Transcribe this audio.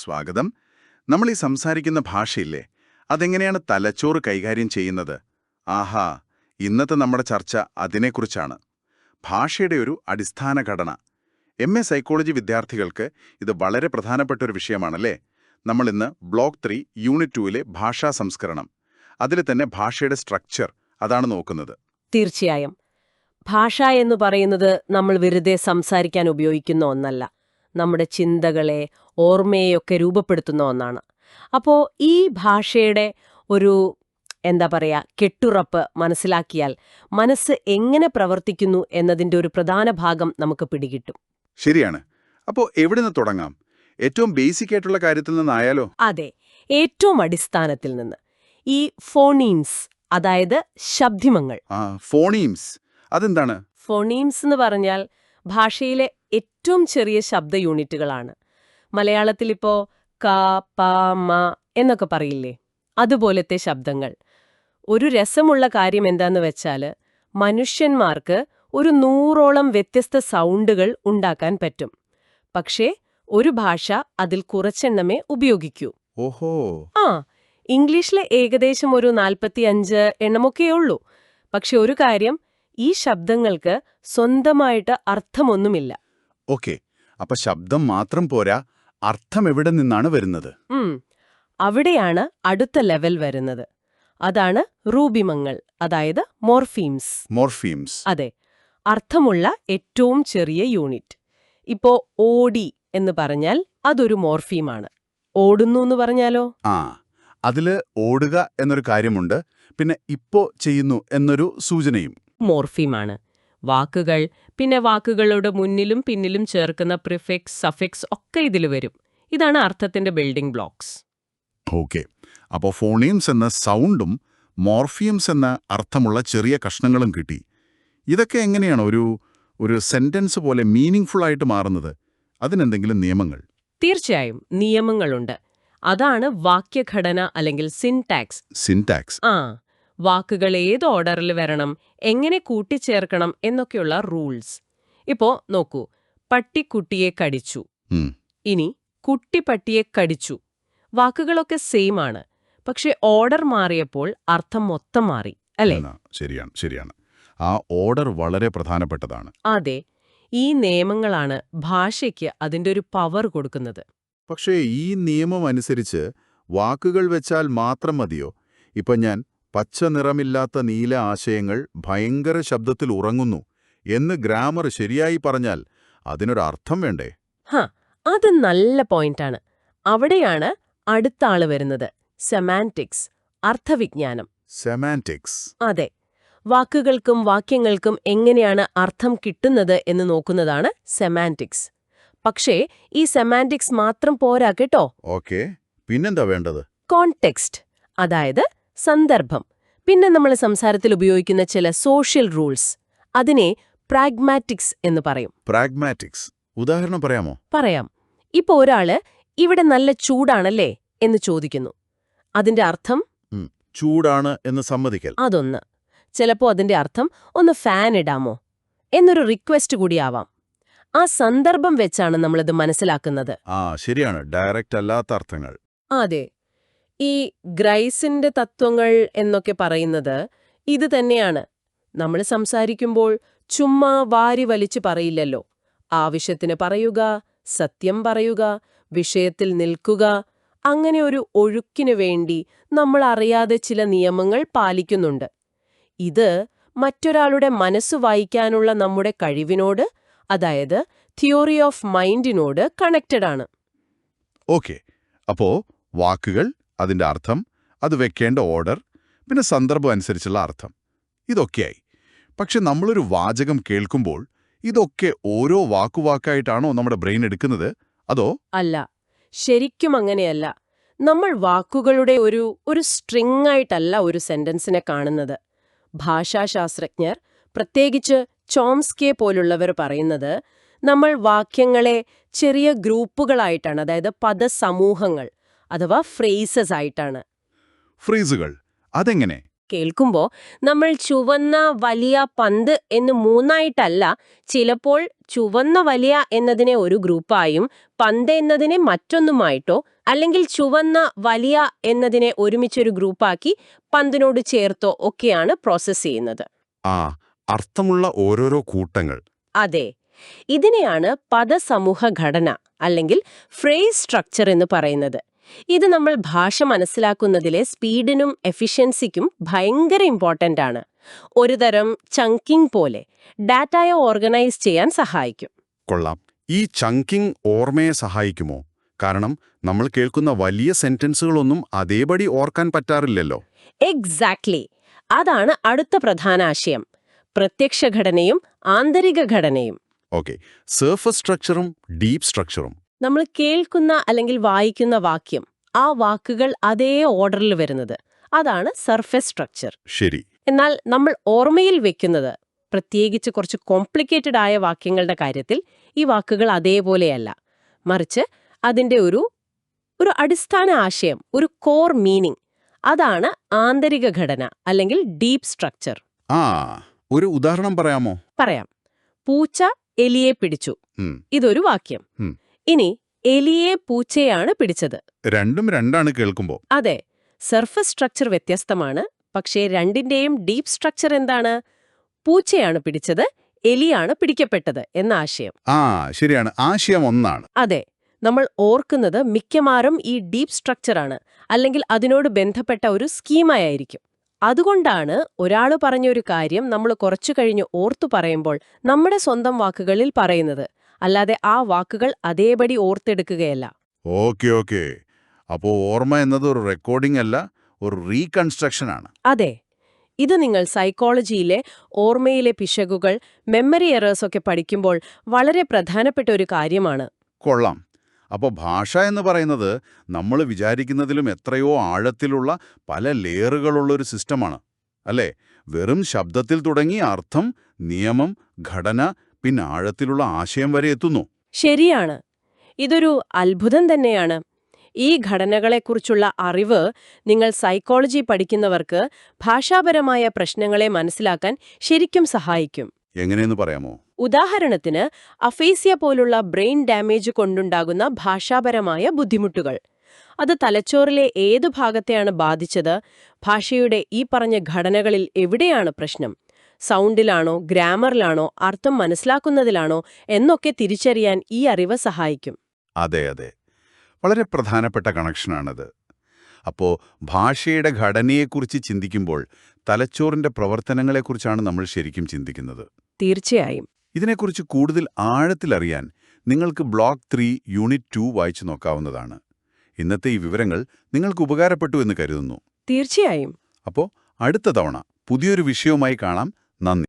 സ്വാഗതം. നമ്മൾ ഈ സംസാരിക്കുന്ന ഭാഷയില്ലേ, അതെങ്ങനെയാണ് തലച്ചോറ് കൈകാര്യം ചെയ്യുന്നത്? ആഹാ, ഇന്നത്തെ നമ്മുടെ ചർച്ച അതിനെക്കുറിച്ചാണ്. ഭാഷയുടെ ഒരു അടിസ്ഥാന ഘടന. MA സൈക്കോളജി വിദ്യാർത്ഥികൾക്ക് ഇത് വളരെ പ്രധാനപ്പെട്ട ഒരു വിഷയമാണല്ലേ? നമ്മളിന്ന് ബ്ലോക്ക് 3 യൂണിറ്റ് 2ലെ ഭാഷാ സംസ്കരണം, അതിൽ തന്നെ ഭാഷയുടെ സ്ട്രക്ചർ, അതാണ് നോക്കുന്നത്. തീർച്ചയായും. ഭാഷ എന്ന് പറയുന്നത് നമ്മൾ വെറുതെ സംസാരിക്കാൻ ഉപയോഗിക്കുന്ന ഒന്നല്ല. നമ്മുടെ ചിന്തകളെ, ഓർമ്മയെയൊക്കെ രൂപപ്പെടുത്തുന്ന ഒന്നാണ്. അപ്പോൾ ഈ ഭാഷയുടെ ഒരു കെട്ടുറപ്പ് മനസ്സിലാക്കിയാൽ മനസ്സ് എങ്ങനെ പ്രവർത്തിക്കുന്നു എന്നതിൻ്റെ ഒരു പ്രധാന ഭാഗം നമുക്ക് പിടികിട്ടും. ശരിയാണ്. അപ്പോൾ എവിടെ നിന്ന് തുടങ്ങാം? ഏറ്റവും ബേസിക് ആയിട്ടുള്ള കാര്യത്തിൽ നിന്നായാലോ? അതെ, ഏറ്റവും അടിസ്ഥാനത്തിൽ നിന്ന്. ഈ ഫോണീംസ്, അതായത് ശബ്ദിമങ്ങൾ. ഫോണീംസ് അതെന്താണ്? ഫോണീംസ് എന്ന് പറഞ്ഞാൽ ഭാഷയിലെ ഏറ്റവും ചെറിയ ശബ്ദ യൂണിറ്റുകളാണ്. മലയാളത്തിലിപ്പോ ക, പ, മ എന്നൊക്കെ പറയില്ലേ, അതുപോലത്തെ ശബ്ദങ്ങൾ. ഒരു രസമുള്ള കാര്യം എന്താന്ന് വെച്ചാൽ മനുഷ്യന്മാർക്ക് ഒരു 100ഓളം വ്യത്യസ്ത സൗണ്ടുകൾ ഉണ്ടാക്കാൻ പറ്റും. പക്ഷേ ഒരു ഭാഷ അതിൽ കുറച്ചെണ്ണമേ ഉപയോഗിക്കൂ. ഓഹോ. ഇംഗ്ലീഷിലെ ഏകദേശം ഒരു 45 എണ്ണമൊക്കെയേ ഉള്ളൂ. പക്ഷെ ഒരു കാര്യം, ഈ ശബ്ദങ്ങൾക്ക് സ്വന്തമായിട്ട് അർത്ഥമൊന്നുമില്ല. ഓക്കെ, അപ്പൊ ശബ്ദം മാത്രം പോരാ, അർത്ഥം എവിടെ നിന്നാണ് വരുന്നത്? അവിടെയാണ് അടുത്ത ലെവൽ വരുന്നത്. അതാണ് റൂബിമങ്ങൾ, അതായത് മോർഫീംസ്. മോർഫീംസ്. അതെ, അർത്ഥമുള്ള ഏറ്റവും ചെറിയ യൂണിറ്റ്. ഇപ്പോ ഓടി എന്ന് പറഞ്ഞാൽ അതൊരു മോർഫീമാണ്. ഓടുന്നു എന്ന് പറഞ്ഞാലോ? അതില് ഓടുക എന്നൊരു കാര്യമുണ്ട്, പിന്നെ ഇപ്പോ ചെയ്യുന്നു എന്നൊരു സൂചനയും മോർഫീമാണ്. വാക്കുകൾ, പിന്നെ വാക്കുകളുടെ മുന്നിലും പിന്നിലും ചേർക്കുന്ന പ്രിഫിക്സ്, സഫിക്സ് ഒക്കെ ഇതിൽ വരും. ഇതാണ് അർത്ഥത്തിന്റെ ബിൽഡിംഗ് ബ്ലോക്സ്. ഓക്കെ, അപ്പോൾ ഫോണീംസ് എന്ന സൗണ്ടും മോർഫിയംസ് എന്ന അർത്ഥമുള്ള ചെറിയ കഷ്ണങ്ങളും കിട്ടി. ഇതൊക്കെ എങ്ങനെയാണ് ഒരു സെന്റൻസ് പോലെ മീനിങ് ഫുൾ ആയിട്ട് മാറുന്നത്? അതിനെന്തെങ്കിലും നിയമങ്ങൾ? തീർച്ചയായും നിയമങ്ങളുണ്ട്. അതാണ് വാക്യഘടന, അല്ലെങ്കിൽ സിൻടാക്സ്. സിൻടാക്സ്. വാക്കുകൾ ഏത് ഓർഡറിൽ വരണം, എങ്ങനെ കൂട്ടിച്ചേർക്കണം എന്നൊക്കെയുള്ള റൂൾസ്. ഇപ്പോ നോക്കൂ, പട്ടിക്കുട്ടിയെ കടിച്ചു. ഇനി കുട്ടി പട്ടിയെ കടിച്ചു. വാക്കുകളൊക്കെ സെയിം ആണ്, പക്ഷെ ഓർഡർ മാറിയപ്പോൾ അർത്ഥം മൊത്തം മാറി, അല്ലേ? ശരിയാണ്. ആ ഓർഡർ വളരെ പ്രധാനപ്പെട്ടതാണ്. അതെ, ഈ നിയമങ്ങളാണ് ഭാഷയ്ക്ക് അതിന്റെ ഒരു പവർ കൊടുക്കുന്നത്. പക്ഷേ ഈ നിയമം അനുസരിച്ച് വാക്കുകൾ വെച്ചാൽ മാത്രം മതിയോ? ഇപ്പൊ ഞാൻ പച്ച നിറമില്ലാത്ത നീല ആശയങ്ങൾ ഭയങ്കര ശബ്ദത്തിൽ ഉറങ്ങുന്നു എന്ന് ഗ്രാമർ ശരിയായി പറഞ്ഞാൽ അതിനൊരർത്ഥം വേണ്ടേ? അത് നല്ല പോയിന്റാണ്. അവിടെയാണ് അടുത്ത ആള് വരുന്നത്, സെമാന്റിക്സ്, അർത്ഥവിജ്ഞാനം. സെമാന്റിക്സ്. അതെ, വാക്കുകൾക്കും വാക്യങ്ങൾക്കും എങ്ങനെയാണ് അർത്ഥം കിട്ടുന്നത് എന്ന് നോക്കുന്നതാണ് സെമാന്റിക്സ്. പക്ഷേ ഈ സെമാന്റിക്സ് മാത്രം പോരാ കേട്ടോ. ഓക്കെ, പിന്നെന്താ വേണ്ടത്? കോണ്ടെക്സ്റ്റ്, അതായത് സന്ദർഭം. പിന്നെ നമ്മൾ സംസാരത്തിൽ ഉപയോഗിക്കുന്ന ചില സോഷ്യൽ റൂൾസ്, അതിനെ പ്രാഗ്മാറ്റിക്സ് എന്ന് പറയും. പ്രാഗ്മാറ്റിക്സ് ഉദാഹരണം പറയാമോ? പറയാം. ഇപ്പൊ ഒരാള് ഇവിടെ നല്ല ചൂടാണല്ലേ എന്ന് ചോദിക്കുന്നു. അതിന്റെ അർത്ഥം ചൂടാണ് എന്ന് സമ്മതിക്കൽ. അതൊന്ന്. ചിലപ്പോ അതിന്റെ അർത്ഥം ഒന്ന് ഫാൻ ഇടാമോ എന്നൊരു റിക്വസ്റ്റ് കൂടിയാവാം. ആ സന്ദർഭം വെച്ചാണ് നമ്മളിത് മനസ്സിലാക്കുന്നത്. ശരിയാണ്, ഡയറക്റ്റ് അല്ലാത്ത അർത്ഥങ്ങൾ. അതെ, ഈ ഗ്രൈസിന്റെ തത്വങ്ങൾ എന്നൊക്കെ പറയുന്നത് ഇത് തന്നെയാണ്. നമ്മൾ സംസാരിക്കുമ്പോൾ ചുമ്മാ വാരി വലിച്ചു പറയില്ലല്ലോ. ആവശ്യത്തിന് പറയുക, സത്യം പറയുക, വിഷയത്തിൽ നിൽക്കുക. അങ്ങനെ ഒരു ഒഴുക്കിനു വേണ്ടി നമ്മൾ അറിയാതെ ചില നിയമങ്ങൾ പാലിക്കുന്നുണ്ട്. ഇത് മറ്റൊരാളുടെ മനസ്സു വായിക്കാനുള്ള നമ്മുടെ കഴിവിനോട്, അതായത് തിയറി ഓഫ് മൈൻഡിനോട് കണക്റ്റഡ് ആണ്. ഓക്കെ, അപ്പോ വാക്കുകൾ, അതിന്റെ അർത്ഥം, അത് വെക്കേണ്ട ഓർഡർ, പിന്നെ സന്ദർഭം അനുസരിച്ചുള്ള അർത്ഥം, ഇതൊക്കെയായി. പക്ഷെ നമ്മളൊരു വാചകം കേൾക്കുമ്പോൾ ഇതൊക്കെ ഓരോ വാക്കുവാക്കായിട്ടാണോ നമ്മുടെ ബ്രെയിൻ എടുക്കുന്നത്? അതോ? അല്ല, ശരിക്കും അങ്ങനെയല്ല. നമ്മൾ വാക്കുകളുടെ ഒരു സ്ട്രിംഗ് ആയിട്ടല്ല ഒരു സെന്റൻസിനെ കാണുന്നത്. ഭാഷാശാസ്ത്രജ്ഞർ, പ്രത്യേകിച്ച് ചോംസ്കി പോലുള്ളവർ പറയുന്നത്, നമ്മൾ വാക്യങ്ങളെ ചെറിയ ഗ്രൂപ്പുകളായിട്ടാണ്, അതായത് പദസമൂഹങ്ങൾ അഥവാ ഫ്രേസസ് ആയിട്ടാണ്. ഫ്രേസുകൾ അതെങ്ങനെ? കേൾക്കുമ്പോൾ നമ്മൾ ചുവന്ന വലിയ പന്ത് എന്ന് മൂന്നായിട്ടല്ല, ചിലപ്പോൾ ചുവന്ന വലിയ എന്നതിനെ ഒരു ഗ്രൂപ്പായും പന്ത് എന്നതിനെ മറ്റൊന്നുമായിട്ടോ അല്ലെങ്കിൽ ചുവന്ന വലിയ എന്നതിനെ ഒരുമിച്ചൊരു ഗ്രൂപ്പാക്കി പന്തിനോട് ചേർത്തോ ഒക്കെയാണ് പ്രോസസ്സ് ചെയ്യുന്നത്. ആ, അർത്ഥമുള്ള ഓരോരോ കൂട്ടങ്ങൾ. അതെ, ഇതിനെയാണ് പദസമൂഹ ഘടന അല്ലെങ്കിൽ ഫ്രേസ് സ്ട്രക്ചർ എന്ന് പറയുന്നത്. ഇത് നമ്മൾ ഭാഷ മനസ്സിലാക്കുന്നതിലെ സ്പീഡിനും എഫിഷ്യൻസിക്കും ഭയങ്കര ഇമ്പോർട്ടൻ്റ് ആണ്. ഒരു തരം ചങ്കിങ് പോലെ ഡാറ്റയെ ഓർഗനൈസ് ചെയ്യാൻ സഹായിക്കും. കൊള്ളാം. ഈ ചങ്കിങ് ഓർമ്മയെ സഹായിക്കുമോ? കാരണം നമ്മൾ കേൾക്കുന്ന വലിയ സെന്റൻസുകളൊന്നും അതേപടി ഓർക്കാൻ പറ്റാറില്ലല്ലോ. എക്സാക്ട്ലി. അതാണ് അടുത്ത പ്രധാന ആശയം. പ്രത്യക്ഷ ഘടനയും ആന്തരിക ഘടനയും. ഓക്കെ, സർഫസ് സ്ട്രക്ചറും ഡീപ്പ് സ്ട്രക്ചറും. നമ്മൾ കേൾക്കുന്ന അല്ലെങ്കിൽ വായിക്കുന്ന വാക്യം, ആ വാക്കുകൾ അതേ ഓർഡറിൽ വരുന്നത്, അതാണ് സർഫസ് സ്ട്രക്ചർ. ശരി. എന്നാൽ നമ്മൾ ഓർമ്മയിൽ വെക്കുന്നത്, പ്രത്യേകിച്ച് കുറച്ച് കോംപ്ലിക്കേറ്റഡ് ആയ വാക്യങ്ങളുടെ കാര്യത്തിൽ ഈ വാക്കുകൾ അതേപോലെയല്ല. മറിച്ച് അതിൻ്റെ ഒരു അടിസ്ഥാന ആശയം, ഒരു കോർ മീനിങ്, അതാണ് ആന്തരിക ഘടന അല്ലെങ്കിൽ ഡീപ്പ് സ്ട്രക്ചർ. ആ, ഒരു ഉദാഹരണം പറയാമോ? പറയാം. പൂച്ച എലിയെ പിടിച്ചു. ഇതൊരു വാക്യം. ഇനി എലിയെ പൂച്ചയാണ് പിടിച്ചത്. രണ്ടും രണ്ടാണ് കേൾക്കുമ്പോൾ. അതെ, സർഫസ് സ്ട്രക്ചർ വ്യത്യസ്തമാണ്. പക്ഷേ രണ്ടിന്റെയും ഡീപ്പ് സ്ട്രക്ചർ എന്താണ്? പൂച്ചയാണ് പിടിച്ചത്, എലിയാണ് പിടിക്കപ്പെട്ടത് എന്ന ആശയം. ആ, ശരിയാണ്. ആശയം ഒന്നാണ്. അതെ, നമ്മൾ ഓർക്കുന്നത് മിക്കവാറും ഈ ഡീപ്പ് സ്ട്രക്ചറാണ്, അല്ലെങ്കിൽ അതിനോട് ബന്ധപ്പെട്ട ഒരു സ്കീമയായിരിക്കും. അതുകൊണ്ടാണ് ഒരാൾ പറഞ്ഞൊരു കാര്യം നമ്മൾ കുറച്ചു കഴിഞ്ഞ് ഓർത്തു പറയുമ്പോൾ നമ്മുടെ സ്വന്തം വാക്കുകളിൽ പറയുന്നത്, അല്ലാതെ ആ വാക്കുകൾ അതേപടി ഓർത്തെടുക്കുകയല്ല. ഓക്കെ. അപ്പോ ഓർമ്മ എന്നത് ഒരു റെക്കോർഡിംഗ് അല്ല, ഒരു റീകൺസ്ട്രക്ഷൻ ആണ്. അതെ, ഇത് നിങ്ങൾ സൈക്കോളജിയിലെ ഓർമ്മയിലെ പിശകുകൾ, മെമ്മറി എറേഴ്സ് ഒക്കെ പഠിക്കുമ്പോൾ വളരെ പ്രധാനപ്പെട്ട ഒരു കാര്യമാണ്. കൊള്ളാം. അപ്പോൾ ഭാഷ എന്ന് പറയുന്നത് നമ്മൾ വിചാരിക്കുന്നതിലും എത്രയോ ആഴത്തിലുള്ള പല ലെയറുകളുള്ളൊരു സിസ്റ്റമാണ്, അല്ലേ? വെറും ശബ്ദത്തിൽ തുടങ്ങി അർത്ഥം, നിയമം, ഘടന, പിന്നെ ആഴത്തിലുള്ള ആശയം വരെ എത്തുന്നു. ശരിയാണ്. ഇതൊരു അത്ഭുതം തന്നെയാണ്. ഈ ഘടനകളെക്കുറിച്ചുള്ള അറിവ് നിങ്ങൾ സൈക്കോളജി പഠിക്കുന്നവർക്ക് ഭാഷാപരമായ പ്രശ്നങ്ങളെ മനസ്സിലാക്കാൻ ശരിക്കും സഹായിക്കും. എങ്ങനെയെന്ന് പറയാമോ? ഉദാഹരണത്തിന്, അഫേസിയ പോലുള്ള ബ്രെയിൻ ഡാമേജ് കൊണ്ടുണ്ടാകുന്ന ഭാഷാപരമായ ബുദ്ധിമുട്ടുകൾ. അത് തലച്ചോറിലെ ഏതു ഭാഗത്തെയാണ് ബാധിച്ചത്? ഭാഷയുടെ ഈ പറഞ്ഞ ഘടനകളിൽ എവിടെയാണ് പ്രശ്നം? സൗണ്ടിലാണോ, ഗ്രാമറിലാണോ, അർത്ഥം മനസ്സിലാക്കുന്നതിലാണോ എന്നൊക്കെ തിരിച്ചറിയാൻ ഈ അറിവ് സഹായിക്കും. അതെ. വളരെ പ്രധാനപ്പെട്ട കണക്ഷനാണത്. അപ്പോൾ ഭാഷയുടെ ഘടനയെക്കുറിച്ച് ചിന്തിക്കുമ്പോൾ തലച്ചോറിന്റെ പ്രവർത്തനങ്ങളെക്കുറിച്ചാണ് നമ്മൾ ശരിക്കും ചിന്തിക്കുന്നത്. തീർച്ചയായും. ഇതിനെക്കുറിച്ച് കൂടുതൽ ആഴത്തിലറിയാൻ നിങ്ങൾക്ക് ബ്ലോക്ക് 3 യൂണിറ്റ് 2 വായിച്ചു നോക്കാവുന്നതാണ്. ഇന്നത്തെ ഈ വിവരങ്ങൾ നിങ്ങൾക്ക് ഉപകാരപ്പെട്ടു എന്ന് കരുതുന്നു. തീർച്ചയായും. അപ്പോൾ അടുത്ത തവണ പുതിയൊരു വിഷയവുമായി കാണാം. നന്ദി.